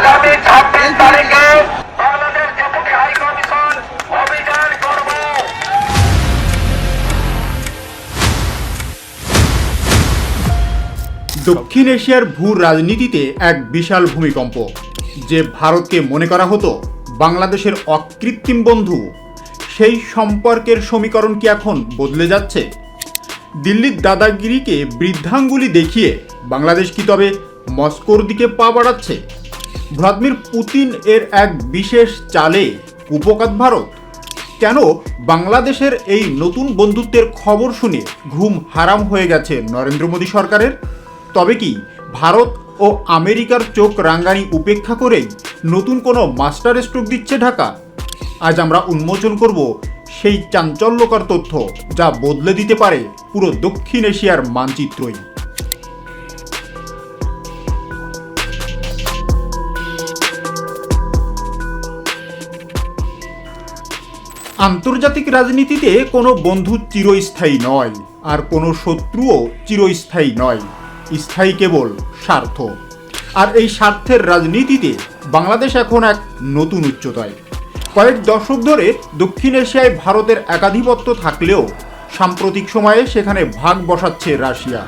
আগামী 26 তারিখে Bangladesh deputy high commission অভিযান করব। দক্ষিণ এশিয়ার ভূ রাজনীতিতে এক বিশাল ভূমিকম্প। যে ভারতকে মনে করা হতো বাংলাদেশের অকৃত্রিম বন্ধু, সেই সম্পর্কের সমীকরণ কি এখন বদলে যাচ্ছে? দিল্লির দাদাগিরিকে বৃদ্ধাঙ্গুলি দেখিয়ে বাংলাদেশ কি তবে মস্কোর দিকে পা বাড়াচ্ছে? ভ্লাদিমির পুতিন এর এক বিশেষ চালে কুপকাত ভারত? কেন বাংলাদেশের এই নতুন বন্ধুত্বের খবর শুনে ঘুম হারাম হয়ে গেছে নরেন্দ্র মোদী সরকারের? তবে কি ভারত ও আমেরিকার চোখ রাঙ্গানি উপেক্ষা করেই নতুন কোনো মাস্টার স্ট্রোক দিচ্ছে ঢাকা? আজ আমরা উন্মোচন করব সেই চাঞ্চল্যকর তথ্য যা বদলে দিতে পারে পুরো দক্ষিণ এশিয়ার মানচিত্রই। আন্তর্জাতিক রাজনীতিতে কোনো বন্ধু চিরস্থায়ী নয়, আর কোনো শত্রুও চিরস্থায়ী নয়। স্থায়ী কেবল স্বার্থ। আর এই স্বার্থের রাজনীতিতে বাংলাদেশ এখন এক নতুন উচ্চতায়। কয়েক দশক ধরে দক্ষিণ এশিয়ায় ভারতের একাধিপত্য থাকলেও সাম্প্রতিক সময়ে সেখানে ভাগ বসাচ্ছে রাশিয়া।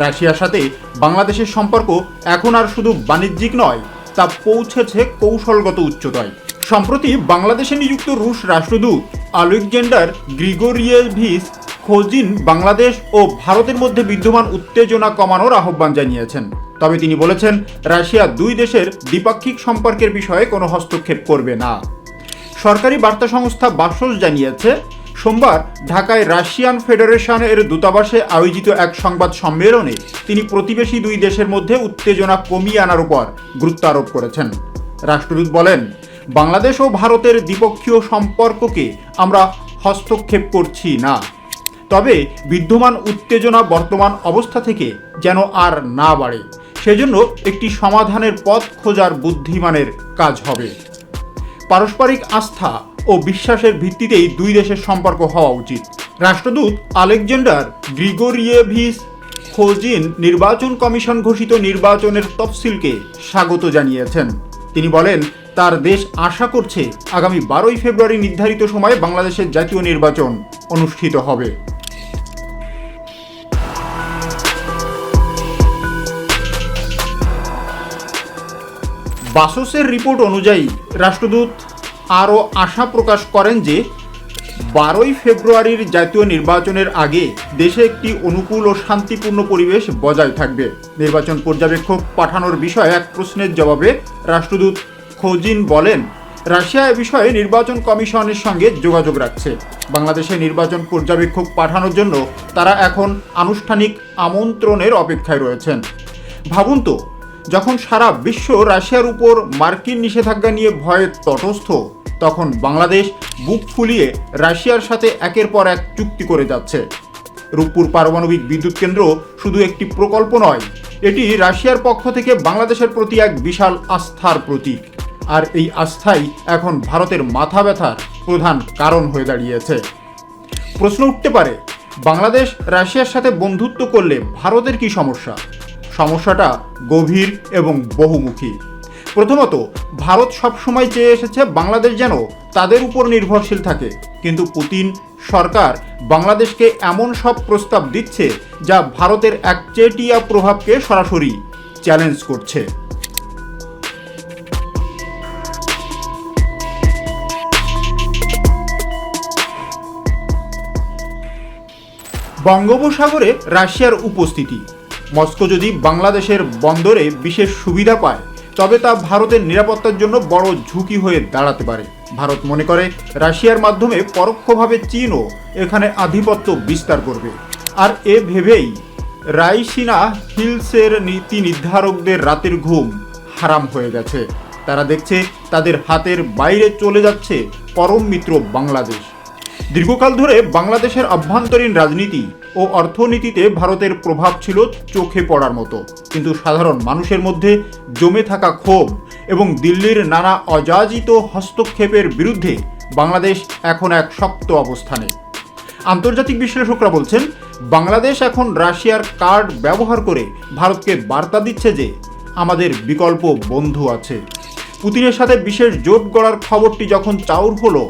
রাশিয়ার সাথে বাংলাদেশের সম্পর্ক এখন আর শুধু বাণিজ্যিক নয়, তা পৌঁছেছে কৌশলগত উচ্চতায়। সম্প্রতি বাংলাদেশে নিযুক্ত রুশ রাষ্ট্রদূত আলেকজান্ডার গ্রিগোরিয়েভিচ খোজিন বাংলাদেশ ও ভারতের মধ্যে বিদ্যমান উত্তেজনা কমানোর আহ্বান জানিয়েছেন। তবে তিনি বলেছেন, রাশিয়া দুই দেশের দ্বিপাক্ষিক সম্পর্কের বিষয়ে কোনো হস্তক্ষেপ করবে না। সরকারি বার্তা সংস্থা বার্সোস জানিয়েছে, সোমবার ঢাকায় রাশিয়ান ফেডারেশনের দূতাবাসে আয়োজিত এক সংবাদ সম্মেলনে তিনি প্রতিবেশী দুই দেশের মধ্যে উত্তেজনা কমিয়ে আনার উপর গুরুত্ব আরোপ করেছেন। রাষ্ট্রদূত বলেন, বাংলাদেশ ও ভারতের দ্বিপক্ষীয় সম্পর্ককে আমরা হস্তক্ষেপ করছি না, তবে বিদ্যমান উত্তেজনা বর্তমান অবস্থা থেকে যেন আর না বাড়ে, সেজন্য একটি সমাধানের পথ খোঁজার বুদ্ধিমানের কাজ হবে। পারস্পরিক আস্থা ও বিশ্বাসের ভিত্তিতেই দুই দেশের সম্পর্ক হওয়া উচিত। রাষ্ট্রদূত আলেকজান্ডার গ্রিগোরিয়েভিচ খোজিন নির্বাচন কমিশন ঘোষিত নির্বাচনের তফসিলকে স্বাগত জানিয়েছেন। তিনি বলেন, তার দেশ আশা করছে আগামী 12ই ফেব্রুয়ারি নির্ধারিত সময়ে বাংলাদেশের জাতীয় নির্বাচন অনুষ্ঠিত হবে। বাসসের রিপোর্ট অনুযায়ী রাষ্ট্রদূত আরও আশা প্রকাশ করেন যে 12ই ফেব্রুয়ারির জাতীয় নির্বাচনের আগে দেশে একটি অনুকূল ও শান্তিপূর্ণ পরিবেশ বজায় থাকবে। নির্বাচন পর্যবেক্ষক পাঠানোর বিষয়ে এক প্রশ্নের জবাবে রাষ্ট্রদূত খোজিন বলেন, রাশিয়া এ বিষয়ে নির্বাচন কমিশনের সঙ্গে যোগাযোগ রাখছে। বাংলাদেশে নির্বাচন পর্যবেক্ষক পাঠানোর জন্য তারা এখন আনুষ্ঠানিক আমন্ত্রণের অপেক্ষায় রয়েছেন। ভাবুন তো, যখন সারা বিশ্ব রাশিয়ার উপর মার্কিন নিষেধাজ্ঞা নিয়ে ভয়ে তটস্থ, তখন বাংলাদেশ বুক ফুলিয়ে রাশিয়ার সাথে একের পর এক চুক্তি করে যাচ্ছে। রূপপুর পারমাণবিক বিদ্যুৎ কেন্দ্র শুধু একটি প্রকল্প নয়, এটি রাশিয়ার পক্ষ থেকে বাংলাদেশের প্রতি এক বিশাল আস্থার প্রতীক। আর এই আস্থাই এখন ভারতের মাথা ব্যথার প্রধান কারণ হয়ে দাঁড়িয়েছে। প্রশ্ন উঠতে পারে, বাংলাদেশ রাশিয়ার সাথে বন্ধুত্ব করলে ভারতের কি সমস্যা? সমস্যাটা গভীর এবং বহুমুখী। প্রথমত, ভারত সবসময় চেয়ে এসেছে বাংলাদেশ যেন তাদের উপর নির্ভরশীল থাকে, কিন্তু পুতিন সরকার বাংলাদেশকে এমন সব প্রস্তাব দিচ্ছে যা ভারতের একচেটিয়া প্রভাবকে সরাসরি চ্যালেঞ্জ করছে। বঙ্গোপসাগরে রাশিয়ার উপস্থিতি। মস্কো যদি বাংলাদেশের বন্দরে বিশেষ সুবিধা পায়, তবে তা ভারতের নিরাপত্তার জন্য বড় ঝুঁকি হয়ে দাঁড়াতে পারে। ভারত মনে করে রাশিয়ার মাধ্যমে পরোক্ষভাবে চীনও এখানে আধিপত্য বিস্তার করবে। আর এ ভেবেই রাইসিনা হিলসের নীতি নির্ধারকদের রাতের ঘুম হারাম হয়ে গেছে। তারা দেখছে তাদের হাতের বাইরে চলে যাচ্ছে পরম মিত্র বাংলাদেশ। দীর্ঘকাল ধরে বাংলাদেশের অভ্যন্তরীণ রাজনীতি ও অর্থনীতিতে ভারতের প্রভাব ছিল চোখে পড়ার মতো, কিন্তু সাধারণ মানুষের মধ্যে জমে থাকা ক্ষোভ এবং দিল্লির নানা অযাচিত হস্তক্ষেপের বিরুদ্ধে বাংলাদেশ এখন এক শক্ত অবস্থানে। আন্তর্জাতিক বিশ্লেষকরা বলছেন, বাংলাদেশ এখন রাশিয়ার কার্ড ব্যবহার করে ভারতকে বার্তা দিচ্ছে যে আমাদের বিকল্প বন্ধু আছে। পুতিনের সাথে বিশেষ জোট গড়ার খবরটি যখন চাউর হলো,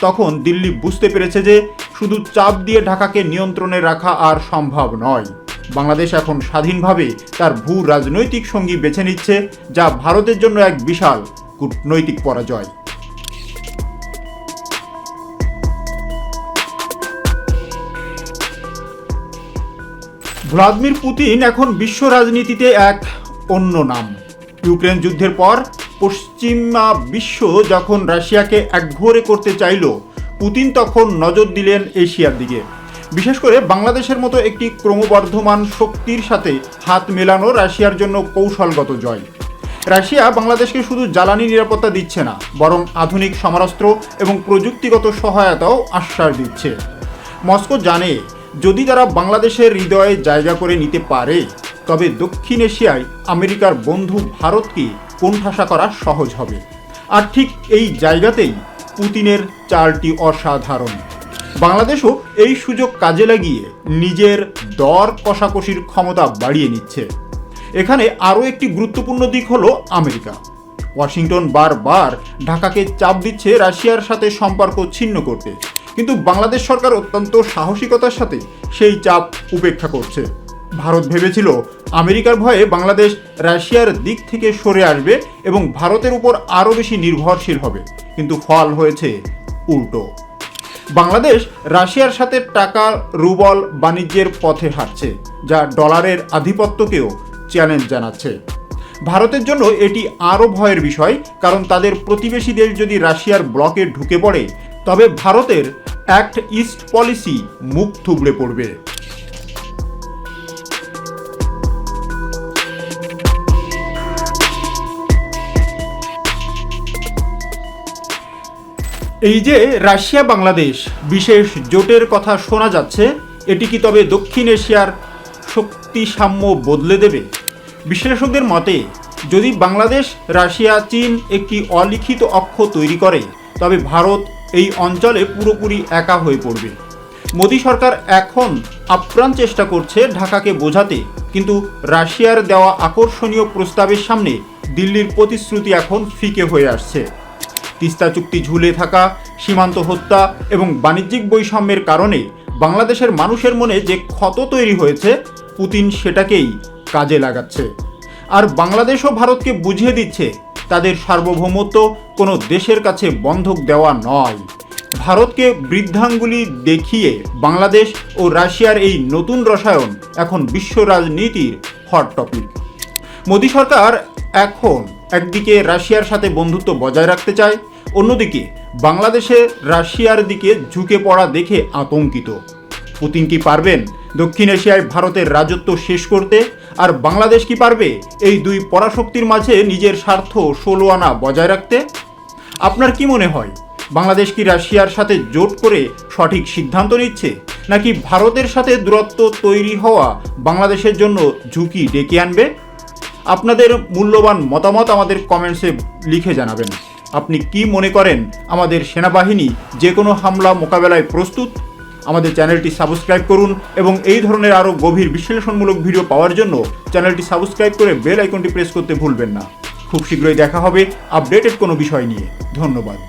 তখন দিল্লি বুঝতে পেরেছে যে শুধু চাপ দিয়ে ঢাকাকে নিয়ন্ত্রণে রাখা আর সম্ভব নয়। বাংলাদেশ এখন স্বাধীনভাবে তার ভূ রাজনৈতিক সঙ্গী বেছে নিচ্ছে, যা ভারতের জন্য এক বিশাল কূটনৈতিক পরাজয়। ভ্লাদিমির পুতিন এখন বিশ্ব রাজনীতিতে এক অন্য নাম। ইউক্রেন যুদ্ধের পর পশ্চিমা বিশ্ব যখন রাশিয়াকে একঘরে করতে চাইল, পুতিন তখন নজর দিলেন এশিয়ার দিকে। বিশেষ করে বাংলাদেশের মতো একটি ক্রমবর্ধমান শক্তির সাথে হাত মেলানো রাশিয়ার জন্য কৌশলগত জয়। রাশিয়া বাংলাদেশকে শুধু জ্বালানি নিরাপত্তা দিচ্ছে না, বরং আধুনিক সমরাস্ত্র এবং প্রযুক্তিগত সহায়তাও আশ্বাস দিচ্ছে। মস্কো জানে, যদি তারা বাংলাদেশের হৃদয়ে জায়গা করে নিতে পারে, তবে দক্ষিণ এশিয়ায় আমেরিকার বন্ধু ভারতকে কোণঠাসা করা সহজ হবে। আর ঠিক এই জায়গাতেই পুতিনের চালটি অসাধারণ। বাংলাদেশও এই সুযোগ কাজে লাগিয়ে নিজের দর কষাকষির ক্ষমতা বাড়িয়ে নিচ্ছে। এখানে আরও একটি গুরুত্বপূর্ণ দিক হলো আমেরিকা। ওয়াশিংটন বারবার ঢাকাকে চাপ দিচ্ছে রাশিয়ার সাথে সম্পর্ক ছিন্ন করতে, কিন্তু বাংলাদেশ সরকার অত্যন্ত সাহসিকতার সাথে সেই চাপ উপেক্ষা করছে। ভারত ভেবেছিল আমেরিকার ভয়ে বাংলাদেশ রাশিয়ার দিক থেকে সরে আসবে এবং ভারতের উপর আরও বেশি নির্ভরশীল হবে, কিন্তু ফল হয়েছে উল্টো। বাংলাদেশ রাশিয়ার সাথে টাকা রুবল বাণিজ্যের পথে হাঁটছে, যা ডলারের আধিপত্যকেও চ্যালেঞ্জ জানাচ্ছে। ভারতের জন্য এটি আরও ভয়ের বিষয়, কারণ তাদের প্রতিবেশী দেশ যদি রাশিয়ার ব্লকে ঢুকে পড়ে, তবে ভারতের অ্যাক্ট ইস্ট পলিসি মুখ থুবড়ে পড়বে। এই যে রাশিয়া বাংলাদেশ বিশেষ জোটের কথা শোনা যাচ্ছে, এটি কি তবে দক্ষিণ এশিয়ার শক্তি সাম্য বদলে দেবে? বিশ্লেষকদের মতে, যদি বাংলাদেশ, রাশিয়া, চীন একটি অলিখিত অক্ষ তৈরি করে, তবে ভারত এই অঞ্চলে পুরোপুরি একা হয়ে পড়বে। মোদী সরকার এখন আপ্রাণ চেষ্টা করছে ঢাকাকে বোঝাতে, কিন্তু রাশিয়ার দেওয়া আকর্ষণীয় প্রস্তাবের সামনে দিল্লির প্রতিশ্রুতি এখন ফিকে হয়ে আসছে। তিস্তা চুক্তি ঝুলে থাকা, সীমান্ত হত্যা এবং বাণিজ্যিক বৈষম্যের কারণে বাংলাদেশের মানুষের মনে যে ক্ষত তৈরি হয়েছে, পুতিন সেটাকেই কাজে লাগাচ্ছে। আর বাংলাদেশও ভারতকে বুঝিয়ে দিচ্ছে, তাদের সার্বভৌমত্ব কোনো দেশের কাছে বন্ধক দেওয়া নয়। ভারতকে বৃদ্ধাঙ্গুলি দেখিয়ে বাংলাদেশ ও রাশিয়ার এই নতুন রসায়ন এখন বিশ্ব রাজনীতির হট টপিক। মোদী সরকার এখন একদিকে রাশিয়ার সাথে বন্ধুত্ব বজায় রাখতে চায়, অন্যদিকে বাংলাদেশে রাশিয়ার দিকে ঝুঁকে পড়া দেখে আতঙ্কিত। পুতিন কি পারবেন দক্ষিণ এশিয়ায় ভারতের রাজত্ব শেষ করতে? আর বাংলাদেশ কি পারবে এই দুই পরাশক্তির মাঝে নিজের স্বার্থ 16 আনা বজায় রাখতে? আপনার কি মনে হয়, বাংলাদেশ কি রাশিয়ার সাথে জোট করে সঠিক সিদ্ধান্ত নিচ্ছে, নাকি ভারতের সাথে দূরত্ব তৈরি হওয়া বাংলাদেশের জন্য ঝুঁকি ডেকে আনবে? আপনাদের মূল্যবান মতামত আমাদের কমেন্টসে লিখে জানাবেন। আপনি কি মনে করেন, আমাদের সেনাবাহিনী যে কোনো হামলা মোকাবেলায় প্রস্তুত? আমাদের চ্যানেলটি সাবস্ক্রাইব করুন এবং এই ধরনের আরও গভীর বিশ্লেষণমূলক ভিডিও পাওয়ার জন্য চ্যানেলটি সাবস্ক্রাইব করে বেল আইকনটি প্রেস করতে ভুলবেন না। খুব শীঘ্রই দেখা হবে আপডেটেড কোনো বিষয় নিয়ে। ধন্যবাদ।